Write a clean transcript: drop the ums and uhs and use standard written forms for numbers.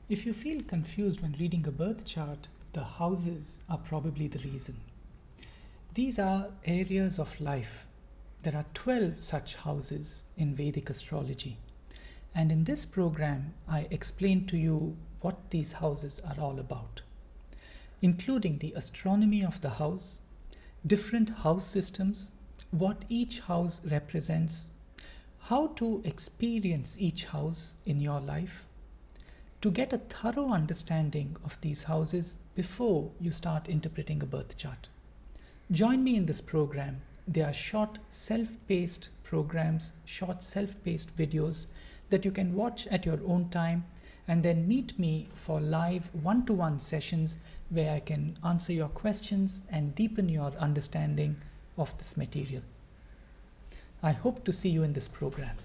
If you feel confused when reading a birth chart, the houses are probably the reason. These are areas of life. There are 12 such houses in Vedic astrology. And in this program, I explain to you what these houses are all about, including the astronomy of the house, different house systems, what each house represents, how to experience each house in your life, to get a thorough understanding of these houses before you start interpreting a birth chart. Join me in this program. They are short self-paced programs, short self-paced videos that you can watch at your own time, and then meet me for live one-to-one sessions where I can answer your questions and deepen your understanding of this material. I hope to see you in this program.